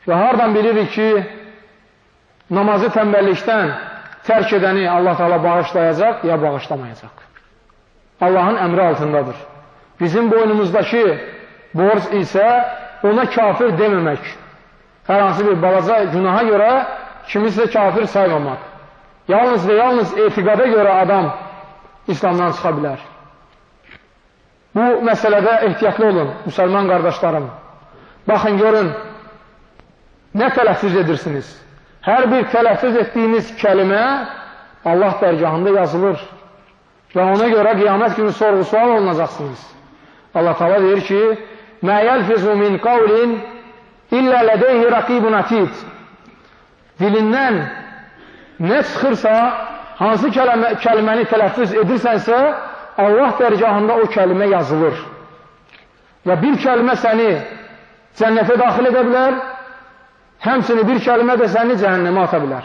Və haradan bilirik ki, namazı tənbəllikdən tərk edəni Allah Teala bağışlayacaq, ya bağışlamayacaq. Allahın əmri altındadır. Bizim boynumuzdakı borc isə ona kafir deməmək. Hər hansı bir balaca günaha görə kimisə kafir saymamaq. Yalnız və yalnız etiqada görə adam İslamdan çıxa bilər. Bu məsələdə ehtiyatlı olun, müsəlman qardaşlarım. Baxın, görün, nə tələffüz edirsiniz? Hər bir tələffüz etdiyiniz kəlimə Allah dərgahında yazılır. Və ona görə qiyamət günü sorğu-sual olunacaqsınız. Allah Teala deyir ki, mə yəlfizu min qavlin illə lədeyhi raqibun atid. Dilindən nə çıxırsa, hansı kəliməni tələffüz edirsənsə, Allah dərgahında o kəlimə yazılır. Və bir kəlimə səni cənnətə daxil edə bilər, həmçinin bir kəlimə də səni cəhənnəmə ata bilər.